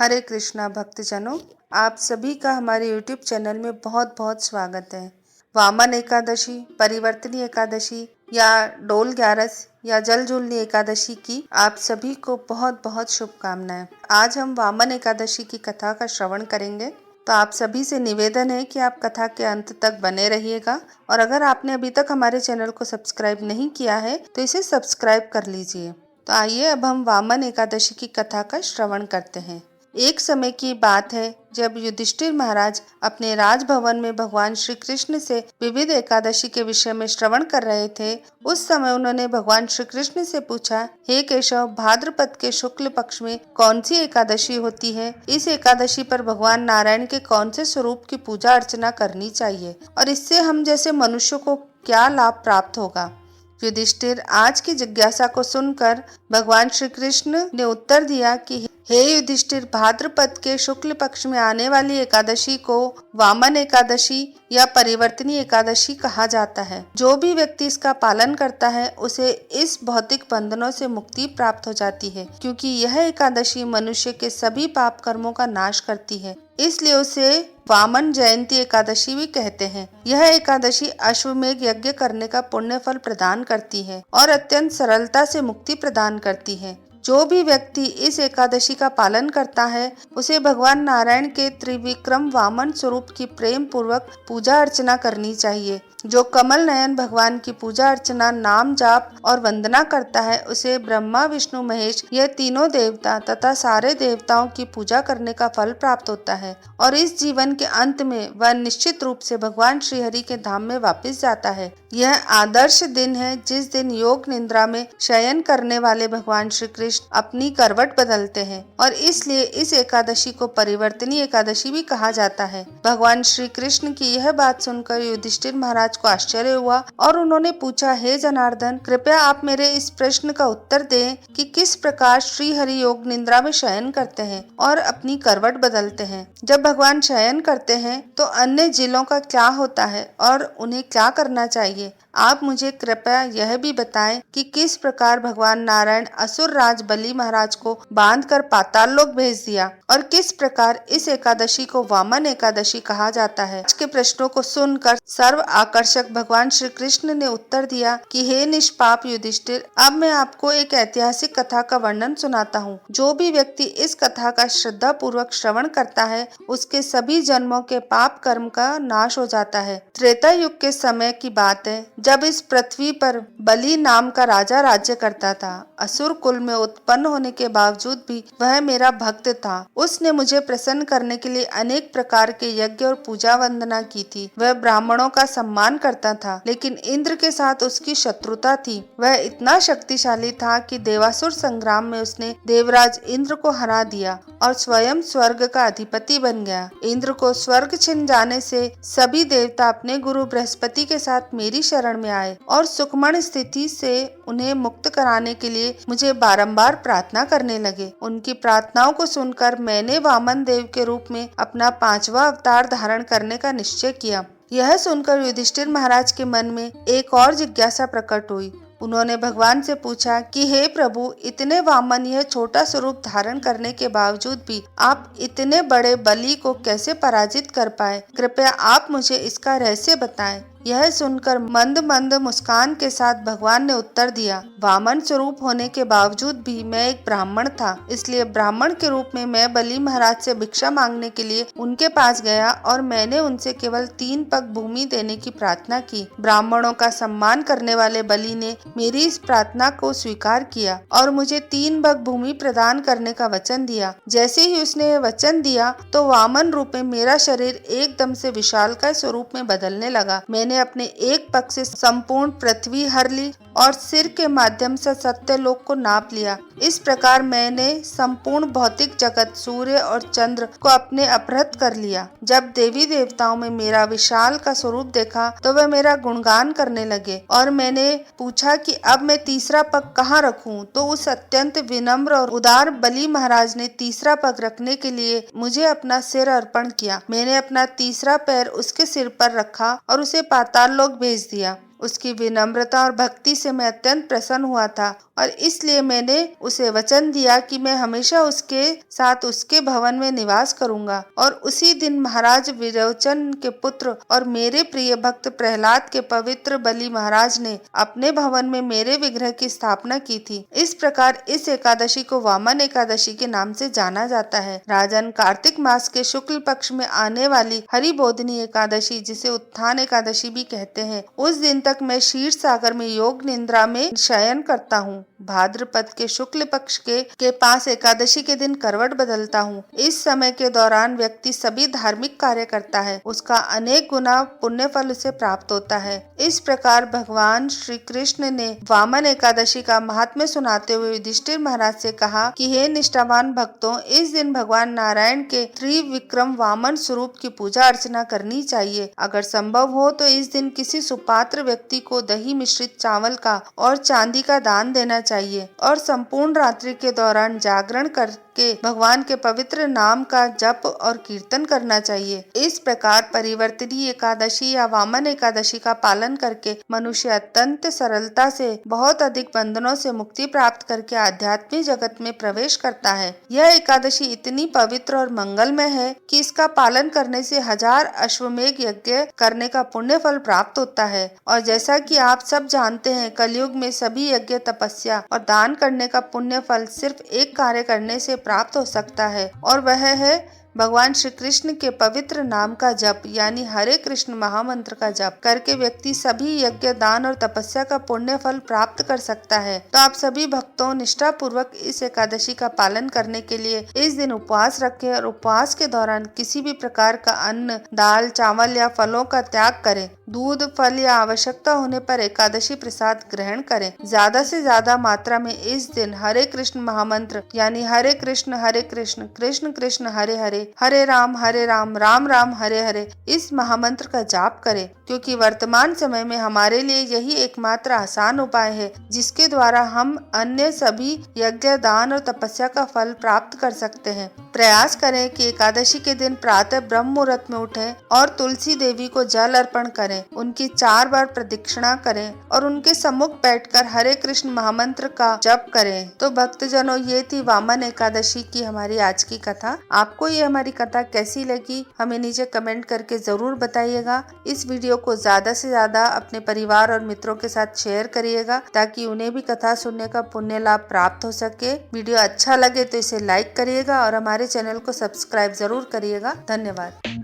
हरे कृष्णा भक्तजनों, आप सभी का हमारे YouTube चैनल में बहुत बहुत स्वागत है। वामन एकादशी, परिवर्तनी एकादशी या डोल ग्यारस या जल जूलनी एकादशी की आप सभी को बहुत बहुत शुभकामनाएं। आज हम वामन एकादशी की कथा का श्रवण करेंगे, तो आप सभी से निवेदन है कि आप कथा के अंत तक बने रहिएगा। और अगर आपने अभी तक हमारे चैनल को सब्सक्राइब नहीं किया है तो इसे सब्सक्राइब कर लीजिए। तो आइए अब हम वामन एकादशी की कथा का श्रवण करते हैं। एक समय की बात है जब युधिष्ठिर महाराज अपने राजभवन में भगवान श्री कृष्ण से विविध एकादशी के विषय में श्रवण कर रहे थे। उस समय उन्होंने भगवान श्री कृष्ण से पूछा, हे केशव, भाद्रपद के शुक्ल पक्ष में कौन सी एकादशी होती है? इस एकादशी पर भगवान नारायण के कौन से स्वरूप की पूजा अर्चना करनी चाहिए और इससे हम जैसे मनुष्यों को क्या लाभ प्राप्त होगा? युधिष्ठिर आज की जिज्ञासा को सुनकर भगवान श्री कृष्ण ने उत्तर दिया कि हे युधिष्ठिर, भाद्रपद के शुक्ल पक्ष में आने वाली एकादशी को वामन एकादशी या परिवर्तनी एकादशी कहा जाता है। जो भी व्यक्ति इसका पालन करता है उसे इस भौतिक बंधनों से मुक्ति प्राप्त हो जाती है, क्योंकि यह एकादशी मनुष्य के सभी पाप कर्मों का नाश करती है। इसलिए उसे वामन जयंती एकादशी भी कहते हैं। यह एकादशी अश्वमेघ यज्ञ करने का पुण्य फल प्रदान करती है और अत्यंत सरलता से मुक्ति प्रदान करती है। जो भी व्यक्ति इस एकादशी का पालन करता है उसे भगवान नारायण के त्रिविक्रम वामन स्वरूप की प्रेम पूर्वक पूजा अर्चना करनी चाहिए। जो कमल नयन भगवान की पूजा अर्चना, नाम जाप और वंदना करता है उसे ब्रह्मा, विष्णु, महेश यह तीनों देवता तथा सारे देवताओं की पूजा करने का फल प्राप्त होता है और इस जीवन के अंत में वह निश्चित रूप से भगवान श्री हरि के धाम में वापस जाता है। यह आदर्श दिन है जिस दिन योग निद्रा में शयन करने वाले भगवान श्री कृष्ण अपनी करवट बदलते हैं और इसलिए इस एकादशी को परिवर्तनी एकादशी भी कहा जाता है। भगवान श्री कृष्ण की यह बात सुनकर युधिष्ठिर महाराज को आश्चर्य हुआ और उन्होंने पूछा, हे जनार्दन, कृपया आप मेरे इस प्रश्न का उत्तर दें कि किस प्रकार श्री हरि योग निद्रा में शयन करते हैं और अपनी करवट बदलते हैं। जब भगवान शयन करते हैं तो अन्य जिलों का क्या होता है और उन्हें क्या करना चाहिए? आप मुझे कृपया यह भी बताएं कि किस प्रकार भगवान नारायण असुर राज बलि महाराज को बांधकर पाताल लोक भेज दिया और किस प्रकार इस एकादशी को वामन एकादशी कहा जाता है। आज के प्रश्नों को सुनकर सर्व आकर्षक भगवान श्री कृष्ण ने उत्तर दिया कि हे निष्पाप युधिष्ठिर, अब मैं आपको एक ऐतिहासिक कथा का वर्णन सुनाता हूँ। जो भी व्यक्ति इस कथा का श्रद्धा पूर्वक श्रवण करता है उसके सभी जन्मों के पाप कर्म का नाश हो जाता है। त्रेता युग के समय की बात है जब इस पृथ्वी पर बलि नाम का राजा राज्य करता था। असुर कुल में उत्पन्न होने के बावजूद भी वह मेरा भक्त था। उसने मुझे प्रसन्न करने के लिए अनेक प्रकार के यज्ञ और पूजा वंदना की थी। वह ब्राह्मणों का सम्मान करता था, लेकिन इंद्र के साथ उसकी शत्रुता थी। वह इतना शक्तिशाली था कि देवासुर संग्राम में उसने देवराज इंद्र को हरा दिया और स्वयं स्वर्ग का अधिपति बन गया। इंद्र को स्वर्ग छिन जाने से सभी देवता अपने गुरु बृहस्पति के साथ मेरी शरण में आए और सुखमण स्थिति से उन्हें मुक्त कराने के लिए मुझे बारंबार प्रार्थना करने लगे। उनकी प्रार्थनाओं को सुनकर मैंने वामन देव के रूप में अपना 5वां अवतार धारण करने का निश्चय किया। यह सुनकर युधिष्ठिर महाराज के मन में एक और जिज्ञासा प्रकट हुई। उन्होंने भगवान से पूछा कि हे प्रभु, इतने वामन यह छोटा स्वरूप धारण करने के बावजूद भी आप इतने बड़े बलि को कैसे पराजित कर पाए? कृपया आप मुझे इसका रहस्य बताएं। यह सुनकर मंद मंद मुस्कान के साथ भगवान ने उत्तर दिया, वामन स्वरूप होने के बावजूद भी मैं एक ब्राह्मण था, इसलिए ब्राह्मण के रूप में मैं बलि महाराज से भिक्षा मांगने के लिए उनके पास गया और मैंने उनसे केवल 3 पग भूमि देने की प्रार्थना की। ब्राह्मणों का सम्मान करने वाले बलि ने मेरी इस प्रार्थना को स्वीकार किया और मुझे 3 पग भूमि प्रदान करने का वचन दिया। जैसे ही उसने यह वचन दिया तो वामन रूप में मेरा शरीर एकदम से विशालकाय स्वरूप में बदलने लगा। मैंने अपने एक पग से संपूर्ण पृथ्वी हर ली और सिर के माध्यम से सत्यलोक को नाप लिया। इस प्रकार मैंने संपूर्ण भौतिक जगत, सूर्य और चंद्र को अपने अपहृत कर लिया। जब देवी देवताओं में मेरा विशाल का स्वरूप देखा तो वह मेरा गुणगान करने लगे और मैंने पूछा कि अब मैं तीसरा पग कहाँ रखूं? तो उस अत्यंत विनम्र और उदार बलि महाराज ने तीसरा पग रखने के लिए मुझे अपना सिर अर्पण किया। मैंने अपना तीसरा पैर उसके सिर पर रखा और उसे पाताल लोक भेज दिया। उसकी विनम्रता और भक्ति से मैं अत्यंत प्रसन्न हुआ था और इसलिए मैंने उसे वचन दिया कि मैं हमेशा उसके साथ उसके भवन में निवास करूंगा। और उसी दिन महाराज विरोचन के पुत्र और मेरे प्रिय भक्त प्रहलाद के पवित्र बलि महाराज ने अपने भवन में मेरे विग्रह की स्थापना की थी। इस प्रकार इस एकादशी को वामन एकादशी के नाम से जाना जाता है। राजन, कार्तिक मास के शुक्ल पक्ष में आने वाली हरिबोधिनी एकादशी, जिसे उत्थान एकादशी भी कहते हैं, उस दिन तक मैं क्षीर सागर में योग निद्रा में शयन करता हूँ। भाद्रपद के शुक्ल पक्ष के पास एकादशी के दिन करवट बदलता हूँ। इस समय के दौरान व्यक्ति सभी धार्मिक कार्य करता है, उसका अनेक गुना पुण्य फल उसे प्राप्त होता है। इस प्रकार भगवान श्री कृष्ण ने वामन एकादशी का महात्म्य सुनाते हुए युधिष्ठिर महाराज से कहा कि हे निष्ठावान भक्तों, इस दिन भगवान नारायण के त्रिविक्रम वामन स्वरूप की पूजा अर्चना करनी चाहिए। अगर संभव हो तो इस दिन किसी सुपात्र व्यक्ति को दही मिश्रित चावल का और चांदी का दान देना चाहिए और संपूर्ण रात्रि के दौरान जागरण करके भगवान के पवित्र नाम का जप और कीर्तन करना चाहिए। इस प्रकार परिवर्तनीय एकादशी या वामन एकादशी का पालन करके मनुष्य अत्यंत सरलता से बहुत अधिक बंधनों से मुक्ति प्राप्त करके आध्यात्मिक जगत में प्रवेश करता है। यह एकादशी इतनी पवित्र और मंगलमय है कि इसका पालन करने से 1000 अश्वमेघ यज्ञ करने का पुण्य फल प्राप्त होता है। और जैसा कि आप सब जानते हैं, कलयुग में सभी यज्ञ, तपस्या और दान करने का पुण्य फल सिर्फ एक कार्य करने से प्राप्त हो सकता है, और वह है भगवान श्री कृष्ण के पवित्र नाम का जप, यानी हरे कृष्ण महामंत्र का जप करके व्यक्ति सभी यज्ञ, दान और तपस्या का पुण्य फल प्राप्त कर सकता है। तो आप सभी भक्तों निष्ठा पूर्वक इस एकादशी का पालन करने के लिए इस दिन उपवास रखें और उपवास के दौरान किसी भी प्रकार का अन्न, दाल, चावल या फलों का त्याग करें। दूध, फल या आवश्यकता होने पर एकादशी प्रसाद ग्रहण करें। ज्यादा से ज्यादा मात्रा में इस दिन हरे कृष्ण महामंत्र, यानी हरे कृष्ण कृष्ण कृष्ण हरे हरे, हरे राम राम राम हरे हरे, इस महामंत्र का जाप करें, क्योंकि वर्तमान समय में हमारे लिए यही एकमात्र आसान उपाय है जिसके द्वारा हम अन्य सभी यज्ञ, दान और तपस्या का फल प्राप्त कर सकते हैं। प्रयास करें कि एकादशी के दिन प्रातः ब्रह्म मुहूर्त में उठें और तुलसी देवी को जल अर्पण करें, उनकी 4 बार प्रदक्षिणा करें और उनके सम्मुख बैठकर हरे कृष्ण महामंत्र का जप करें। तो भक्तजनों, ये थी वामन एकादशी की हमारी आज की कथा। आपको ये हमारी कथा कैसी लगी हमें नीचे कमेंट करके जरूर बताइएगा। इस वीडियो को ज्यादा से ज्यादा अपने परिवार और मित्रों के साथ शेयर करिएगा ताकि उन्हें भी कथा सुनने का पुण्य लाभ प्राप्त हो सके। वीडियो अच्छा लगे तो इसे लाइक करिएगा और हमारे चैनल को सब्सक्राइब जरूर करिएगा। धन्यवाद।